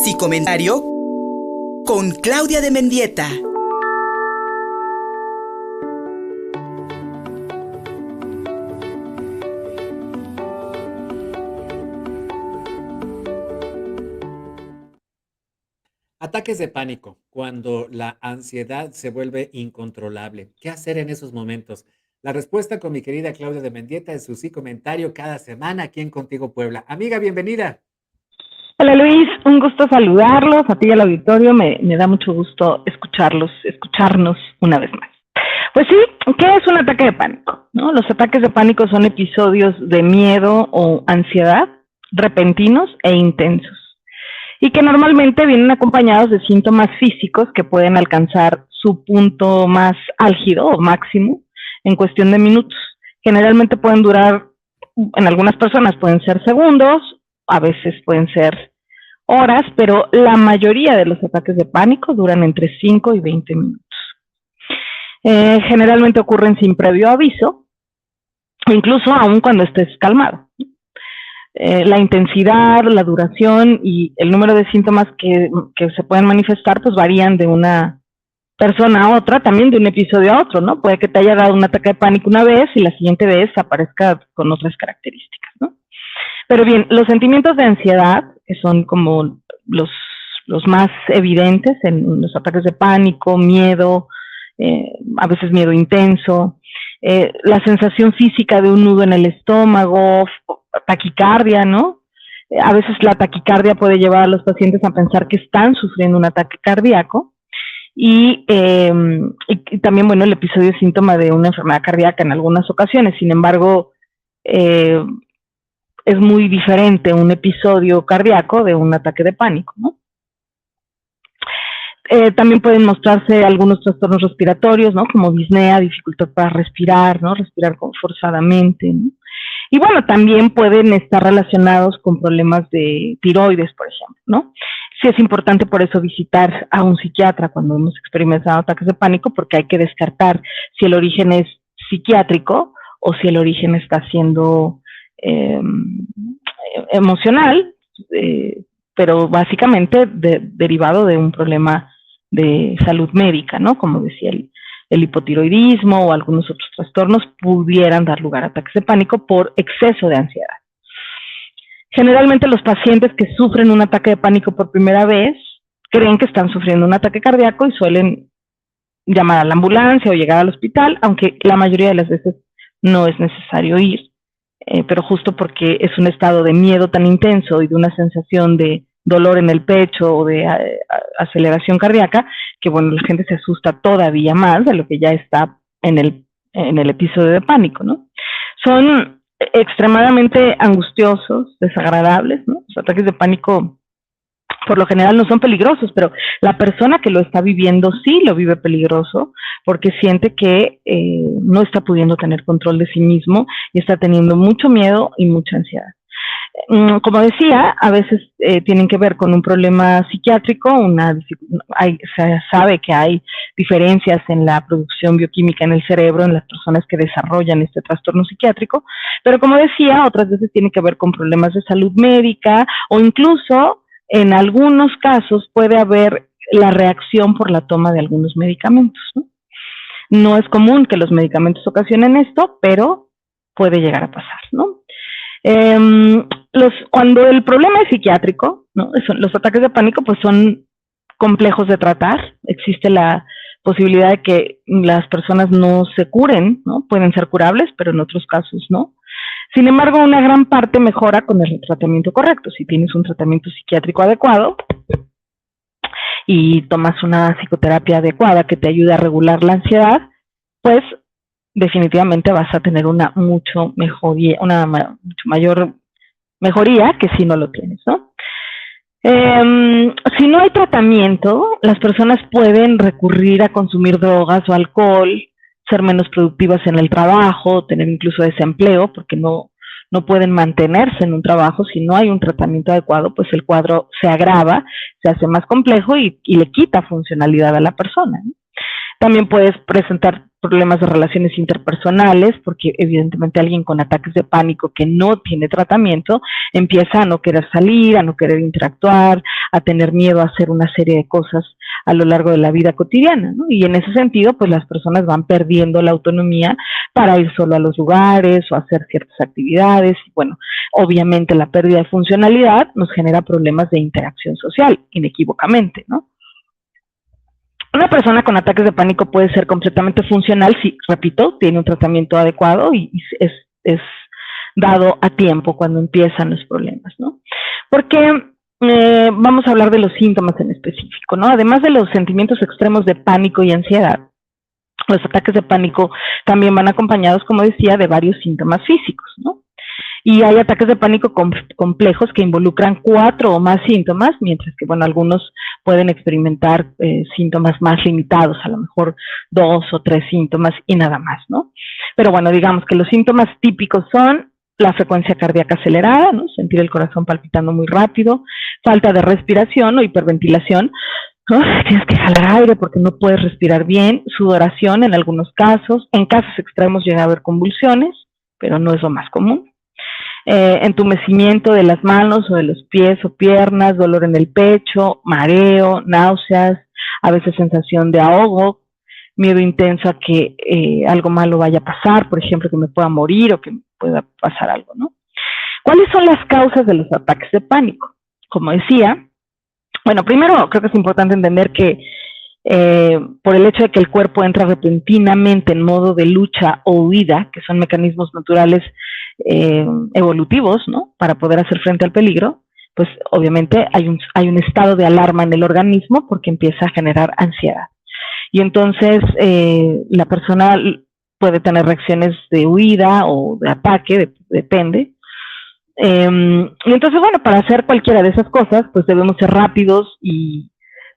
Sí comentario con Claudia de Mendieta. Ataques de pánico, cuando la ansiedad se vuelve incontrolable. ¿Qué hacer en esos momentos? La respuesta con mi querida Claudia de Mendieta en su sí comentario cada semana aquí en Contigo Puebla. Amiga, bienvenida. Hola Luis, un gusto saludarlos, a ti y al auditorio, me da mucho gusto escucharnos una vez más. Pues sí, ¿qué es un ataque de pánico? ¿No? Los ataques de pánico son episodios de miedo o ansiedad repentinos e intensos y que normalmente vienen acompañados de síntomas físicos que pueden alcanzar su punto más álgido o máximo en cuestión de minutos. Generalmente pueden durar, en algunas personas pueden ser segundos, a veces pueden ser horas, pero la mayoría de los ataques de pánico duran entre 5 y 20 minutos. Generalmente ocurren sin previo aviso, incluso aún cuando estés calmado. La intensidad, la duración y el número de síntomas que se pueden manifestar pues varían de una persona a otra, también de un episodio a otro, ¿no? Puede que te haya dado un ataque de pánico una vez y la siguiente vez aparezca con otras características, ¿no? Pero bien, los sentimientos de ansiedad, que son como los más evidentes en los ataques de pánico, miedo, a veces miedo intenso, la sensación física de un nudo en el estómago, taquicardia, ¿no? A veces la taquicardia puede llevar a los pacientes a pensar que están sufriendo un ataque cardíaco y también, bueno, el episodio es síntoma de una enfermedad cardíaca en algunas ocasiones. Sin embargo, es muy diferente un episodio cardíaco de un ataque de pánico, ¿no? También pueden mostrarse algunos trastornos respiratorios, ¿no? Como disnea, dificultad para respirar, ¿no? Respirar forzadamente, ¿no? Y bueno, también pueden estar relacionados con problemas de tiroides, por ejemplo, ¿no? Sí es importante por eso visitar a un psiquiatra cuando hemos experimentado ataques de pánico, porque hay que descartar si el origen es psiquiátrico o si el origen está siendo emocional, pero básicamente derivado de un problema de salud médica, ¿no? Como decía el hipotiroidismo o algunos otros trastornos pudieran dar lugar a ataques de pánico por exceso de ansiedad. Generalmente los pacientes que sufren un ataque de pánico por primera vez creen que están sufriendo un ataque cardíaco y suelen llamar a la ambulancia o llegar al hospital, aunque la mayoría de las veces no es necesario ir, pero justo porque es un estado de miedo tan intenso y de una sensación de dolor en el pecho o de aceleración cardíaca, que bueno, la gente se asusta todavía más de lo que ya está en el episodio de pánico, ¿no? Son extremadamente angustiosos, desagradables, ¿no? Los ataques de pánico por lo general no son peligrosos, pero la persona que lo está viviendo sí lo vive peligroso porque siente que no está pudiendo tener control de sí mismo y está teniendo mucho miedo y mucha ansiedad. Como decía, a veces tienen que ver con un problema psiquiátrico, se sabe que hay diferencias en la producción bioquímica en el cerebro en las personas que desarrollan este trastorno psiquiátrico, pero como decía, otras veces tiene que ver con problemas de salud médica o incluso en algunos casos puede haber la reacción por la toma de algunos medicamentos, ¿no? No es común que los medicamentos ocasionen esto, pero puede llegar a pasar, ¿no? Cuando el problema es psiquiátrico, ¿no? Los ataques de pánico pues son complejos de tratar. Existe la posibilidad de que las personas no se curen, ¿no? Pueden ser curables, pero en otros casos no. Sin embargo, una gran parte mejora con el tratamiento correcto. Si tienes un tratamiento psiquiátrico adecuado y tomas una psicoterapia adecuada que te ayude a regular la ansiedad, pues definitivamente vas a tener una mucho mayor mejoría que si no lo tienes, ¿no? Si no hay tratamiento, las personas pueden recurrir a consumir drogas o alcohol, ser menos productivas en el trabajo, tener incluso desempleo, porque no pueden mantenerse en un trabajo. Si no hay un tratamiento adecuado, pues el cuadro se agrava, se hace más complejo y le quita funcionalidad a la persona, ¿no? También puedes presentar problemas de relaciones interpersonales, porque evidentemente alguien con ataques de pánico que no tiene tratamiento empieza a no querer salir, a no querer interactuar, a tener miedo a hacer una serie de cosas a lo largo de la vida cotidiana, ¿no? Y en ese sentido, pues las personas van perdiendo la autonomía para ir solo a los lugares o hacer ciertas actividades. Y bueno, obviamente la pérdida de funcionalidad nos genera problemas de interacción social, inequívocamente, ¿no? Una persona con ataques de pánico puede ser completamente funcional si, repito, tiene un tratamiento adecuado y es dado a tiempo cuando empiezan los problemas, ¿no? Porque vamos a hablar de los síntomas en específico, ¿no? Además de los sentimientos extremos de pánico y ansiedad, los ataques de pánico también van acompañados, como decía, de varios síntomas físicos, ¿no? Y hay ataques de pánico complejos que involucran 4 o más síntomas, mientras que, bueno, algunos pueden experimentar síntomas más limitados, a lo mejor 2 o 3 síntomas y nada más, ¿no? Pero bueno, digamos que los síntomas típicos son la frecuencia cardíaca acelerada, ¿no? Sentir el corazón palpitando muy rápido, falta de respiración o hiperventilación, ¿no? Tienes que jalar aire porque no puedes respirar bien, sudoración en algunos casos, en casos extremos llega a haber convulsiones, pero no es lo más común. Entumecimiento de las manos o de los pies o piernas, dolor en el pecho, mareo, náuseas, a veces sensación de ahogo, miedo intenso a que algo malo vaya a pasar, por ejemplo, que me pueda morir o que pueda pasar algo, ¿no? ¿Cuáles son las causas de los ataques de pánico? Como decía, bueno, primero creo que es importante entender que por el hecho de que el cuerpo entra repentinamente en modo de lucha o huida, que son mecanismos naturales evolutivos, ¿no? Para poder hacer frente al peligro, pues obviamente hay un estado de alarma en el organismo porque empieza a generar ansiedad. Y entonces la persona puede tener reacciones de huida o de ataque, depende. Y entonces, bueno, para hacer cualquiera de esas cosas, pues debemos ser rápidos y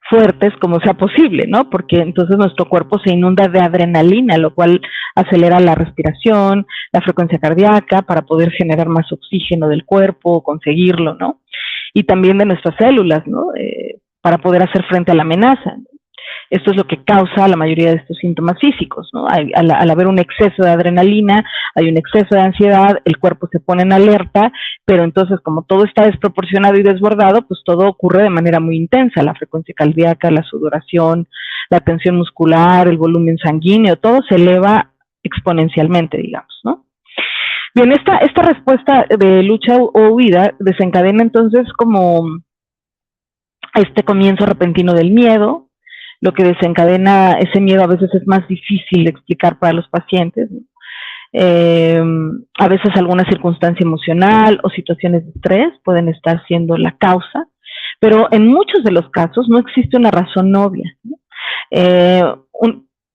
fuertes como sea posible, ¿no? Porque entonces nuestro cuerpo se inunda de adrenalina, lo cual acelera la respiración, la frecuencia cardíaca, para poder generar más oxígeno del cuerpo, conseguirlo, ¿no? Y también de nuestras células, ¿no? Para poder hacer frente a la amenaza. Esto es lo que causa la mayoría de estos síntomas físicos, ¿no? Al haber un exceso de adrenalina, hay un exceso de ansiedad, el cuerpo se pone en alerta, pero entonces como todo está desproporcionado y desbordado, pues todo ocurre de manera muy intensa, la frecuencia cardíaca, la sudoración, la tensión muscular, el volumen sanguíneo, todo se eleva exponencialmente, digamos, ¿no? Bien, esta respuesta de lucha o huida desencadena entonces como este comienzo repentino del miedo. Lo que desencadena ese miedo a veces es más difícil de explicar para los pacientes, ¿no? A veces alguna circunstancia emocional o situaciones de estrés pueden estar siendo la causa, pero en muchos de los casos no existe una razón obvia, ¿no?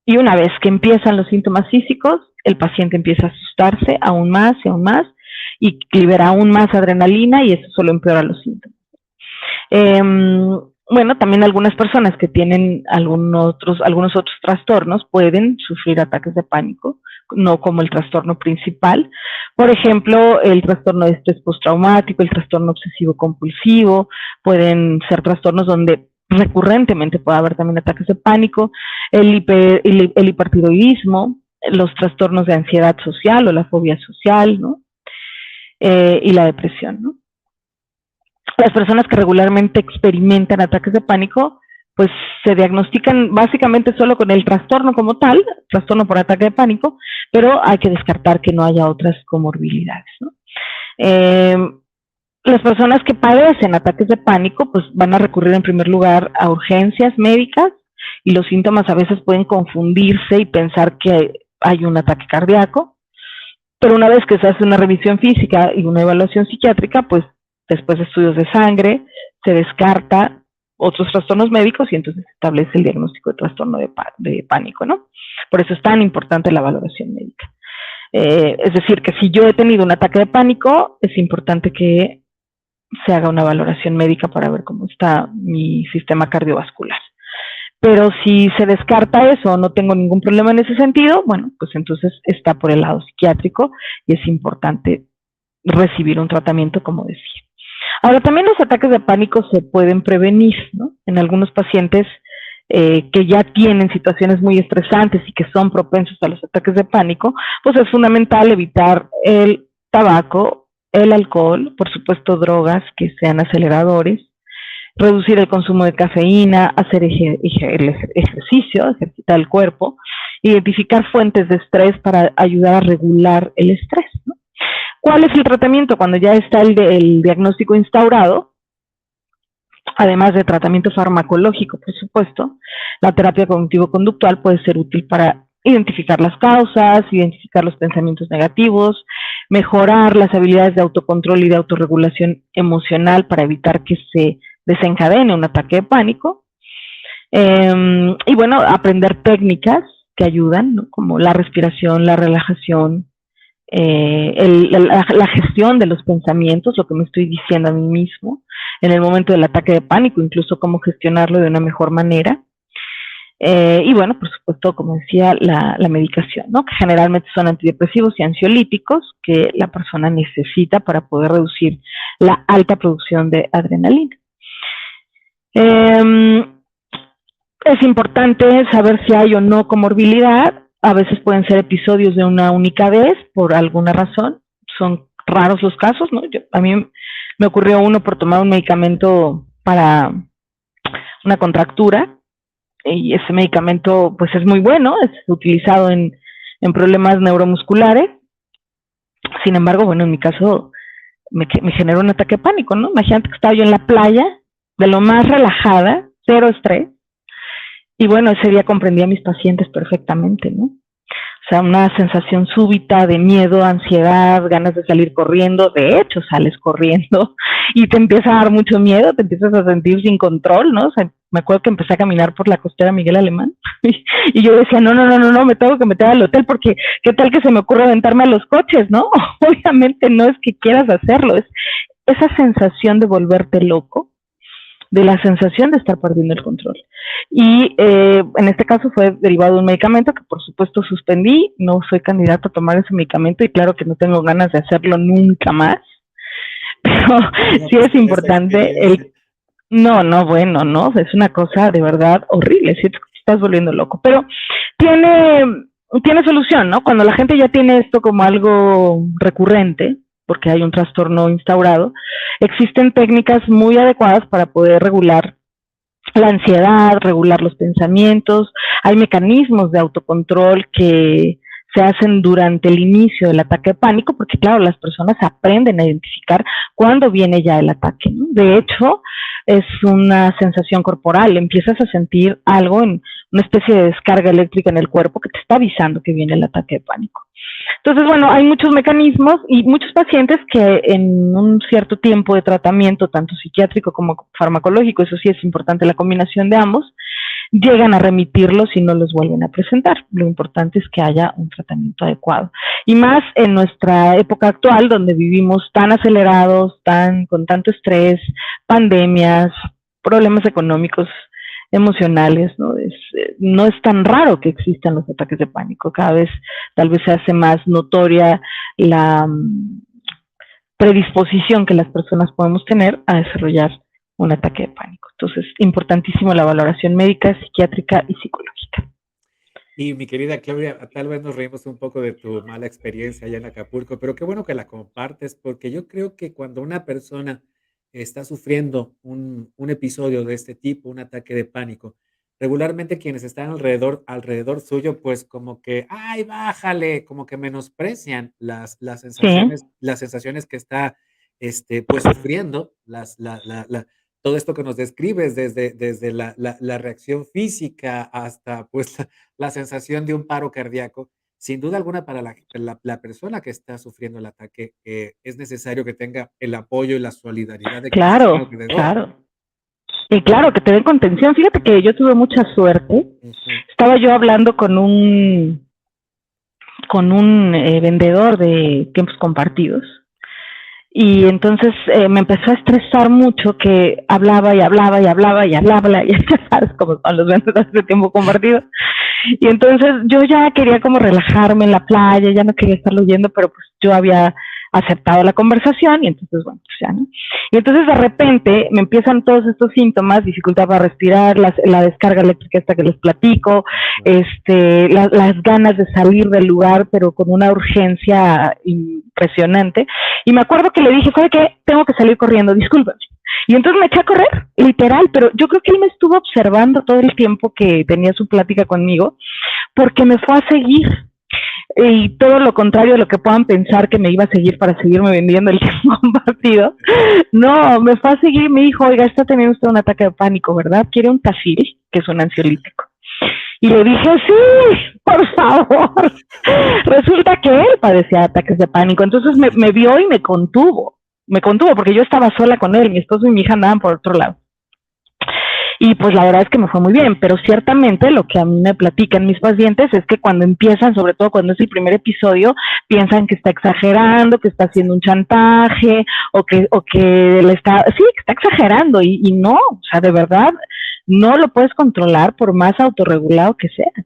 Y una vez que empiezan los síntomas físicos, el paciente empieza a asustarse aún más y libera aún más adrenalina y eso solo empeora los síntomas. Bueno, también algunas personas que tienen algunos otros trastornos pueden sufrir ataques de pánico, no como el trastorno principal. Por ejemplo, el trastorno de estrés postraumático, el trastorno obsesivo compulsivo, pueden ser trastornos donde recurrentemente puede haber también ataques de pánico, el hipertiroidismo, los trastornos de ansiedad social o la fobia social, ¿no? Y la depresión, ¿no? Las personas que regularmente experimentan ataques de pánico, pues se diagnostican básicamente solo con el trastorno como tal, trastorno por ataque de pánico, pero hay que descartar que no haya otras comorbilidades, ¿no? Las personas que padecen ataques de pánico, pues van a recurrir en primer lugar a urgencias médicas y los síntomas a veces pueden confundirse y pensar que hay un ataque cardíaco, pero una vez que se hace una revisión física y una evaluación psiquiátrica, pues después de estudios de sangre, se descarta otros trastornos médicos y entonces se establece el diagnóstico de trastorno de pánico, ¿no? Por eso es tan importante la valoración médica. Es decir, que si yo he tenido un ataque de pánico, es importante que se haga una valoración médica para ver cómo está mi sistema cardiovascular. Pero si se descarta eso, no tengo ningún problema en ese sentido, bueno, pues entonces está por el lado psiquiátrico y es importante recibir un tratamiento, como decía. Ahora, también los ataques de pánico se pueden prevenir, ¿no? En algunos pacientes que ya tienen situaciones muy estresantes y que son propensos a los ataques de pánico, pues es fundamental evitar el tabaco, el alcohol, por supuesto drogas que sean aceleradores, reducir el consumo de cafeína, hacer ejercicio, ejercitar el cuerpo, identificar fuentes de estrés para ayudar a regular el estrés, ¿no? ¿Cuál es el tratamiento? Cuando ya está el diagnóstico instaurado, además de tratamiento farmacológico, por supuesto, la terapia cognitivo-conductual puede ser útil para identificar las causas, identificar los pensamientos negativos, mejorar las habilidades de autocontrol y de autorregulación emocional para evitar que se desencadene un ataque de pánico. Y bueno, aprender técnicas que ayudan, ¿no? Como la respiración, la relajación, la gestión de los pensamientos, lo que me estoy diciendo a mí mismo en el momento del ataque de pánico, incluso cómo gestionarlo de una mejor manera. Y bueno, por supuesto, como decía, la medicación, ¿no? Que generalmente son antidepresivos y ansiolíticos que la persona necesita para poder reducir la alta producción de adrenalina. Es importante saber si hay o no comorbilidad. A veces pueden ser episodios de una única vez por alguna razón. Son raros los casos, ¿no? A mí me ocurrió uno por tomar un medicamento para una contractura y ese medicamento pues es muy bueno, es utilizado en problemas neuromusculares. Sin embargo, bueno, en mi caso me generó un ataque de pánico, ¿no? Imagínate que estaba yo en la playa, de lo más relajada, cero estrés, y bueno, ese día comprendí a mis pacientes perfectamente, ¿no? O sea, una sensación súbita de miedo, ansiedad, ganas de salir corriendo. De hecho, sales corriendo y te empieza a dar mucho miedo, te empiezas a sentir sin control, ¿no? O sea, me acuerdo que empecé a caminar por la costera Miguel Alemán y yo decía, no, me tengo que meter al hotel porque qué tal que se me ocurre aventarme a los coches, ¿no? Obviamente no es que quieras hacerlo, es esa sensación de volverte loco, de la sensación de estar perdiendo el control. Y en este caso fue derivado de un medicamento que por supuesto suspendí, no soy candidata a tomar ese medicamento y claro que no tengo ganas de hacerlo nunca más, pero no, sí es importante bueno, no, es una cosa de verdad horrible, si te estás volviendo loco, pero tiene solución, ¿no? Cuando la gente ya tiene esto como algo recurrente, porque hay un trastorno instaurado, existen técnicas muy adecuadas para poder regular la ansiedad, regular los pensamientos. Hay mecanismos de autocontrol que se hacen durante el inicio del ataque de pánico, porque claro, las personas aprenden a identificar cuándo viene ya el ataque, ¿no? De hecho, es una sensación corporal, empiezas a sentir algo, una especie de descarga eléctrica en el cuerpo que te está avisando que viene el ataque de pánico. Entonces, bueno, hay muchos mecanismos y muchos pacientes que en un cierto tiempo de tratamiento, tanto psiquiátrico como farmacológico, eso sí es importante la combinación de ambos, llegan a remitirlos y no los vuelven a presentar. Lo importante es que haya un tratamiento adecuado. Y más en nuestra época actual, donde vivimos tan acelerados, con tanto estrés, pandemias, problemas económicos, emocionales, ¿no? No es tan raro que existan los ataques de pánico. Cada vez tal vez se hace más notoria la predisposición que las personas podemos tener a desarrollar un ataque de pánico. Entonces, importantísimo la valoración médica, psiquiátrica y psicológica. Y mi querida Claudia, tal vez nos reímos un poco de tu mala experiencia allá en Acapulco, pero qué bueno que la compartes, porque yo creo que cuando una persona está sufriendo un episodio de este tipo, un ataque de pánico, regularmente quienes están alrededor suyo, pues como que, ay, bájale, como que menosprecian las sensaciones que está, pues sufriendo, todo esto que nos describes, desde la reacción física hasta, pues, la sensación de un paro cardíaco. Sin duda alguna, para la persona que está sufriendo el ataque, es necesario que tenga el apoyo y la solidaridad de quienes están alrededor. Claro. Y claro, que te den contención. Fíjate que yo tuve mucha suerte. Estaba yo hablando con un vendedor de tiempos compartidos. Y entonces me empezó a estresar mucho que hablaba, ya sabes, como con los vendedores de tiempo compartido. Y entonces yo ya quería como relajarme en la playa, ya no quería estarlo oyendo, pero pues yo había aceptado la conversación y entonces, bueno, pues ya, ¿no? Y entonces de repente me empiezan todos estos síntomas, dificultad para respirar, la descarga eléctrica esta que les platico, las ganas de salir del lugar, pero con una urgencia impresionante. Y me acuerdo que le dije, ¿sabe qué? Tengo que salir corriendo, discúlpame. Y entonces me eché a correr, literal, pero yo creo que él me estuvo observando todo el tiempo que tenía su plática conmigo, porque me fue a seguir. Y todo lo contrario de lo que puedan pensar que me iba a seguir para seguirme vendiendo el tiempo compartido. No, me fue a seguir y me dijo, oiga, está teniendo usted un ataque de pánico, ¿verdad? ¿Quiere un Tafil, que es un ansiolítico? Y le dije, sí, por favor. Resulta que él padecía ataques de pánico, entonces me vio y me contuvo, porque yo estaba sola con él, mi esposo y mi hija andaban por otro lado. Y pues la verdad es que me fue muy bien, pero ciertamente lo que a mí me platican mis pacientes es que cuando empiezan, sobre todo cuando es el primer episodio, piensan que está exagerando, que está haciendo un chantaje, o que le está, sí, que está exagerando, y no, o sea, de verdad, no lo puedes controlar por más autorregulado que seas.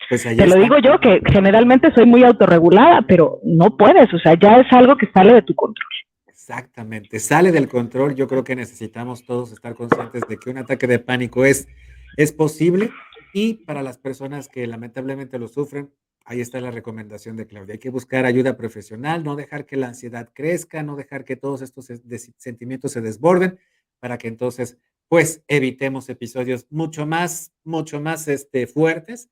Pues te lo digo yo, que generalmente soy muy autorregulada, pero no puedes, o sea, ya es algo que sale de tu control. Exactamente, sale del control. Yo creo que necesitamos todos estar conscientes de que un ataque de pánico es posible, y para las personas que lamentablemente lo sufren, ahí está la recomendación de Claudia. Hay que buscar ayuda profesional, no dejar que la ansiedad crezca, no dejar que todos estos sentimientos se desborden, para que entonces pues evitemos episodios mucho más fuertes,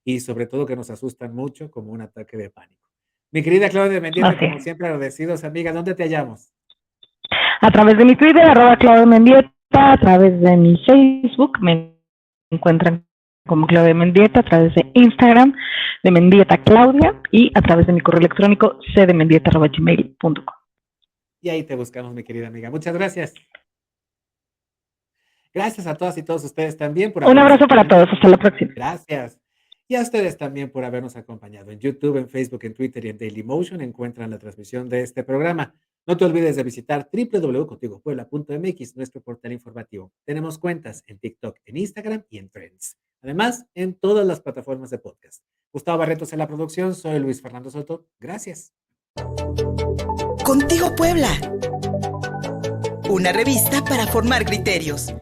y sobre todo que nos asustan mucho, como un ataque de pánico. Mi querida Claudia de Mendieta, como siempre, agradecidos, amiga. ¿Dónde te hallamos? A través de mi Twitter, @Claudia Mendieta, a través de mi Facebook, me encuentran como Claudia Mendieta, a través de Instagram, de Mendieta Claudia, y a través de mi correo electrónico, cdemendieta@gmail.com. Y ahí te buscamos, mi querida amiga. Muchas gracias. Gracias a todas y todos ustedes también por un abrazo para todos, hasta la próxima. Gracias. Y a ustedes también por habernos acompañado. En YouTube, en Facebook, en Twitter y en Dailymotion encuentran la transmisión de este programa. No te olvides de visitar www.contigopuebla.mx, nuestro portal informativo. Tenemos cuentas en TikTok, en Instagram y en Threads. Además, en todas las plataformas de podcast. Gustavo Barretos en la producción, soy Luis Fernando Soto. Gracias. Contigo Puebla. Una revista para formar criterios.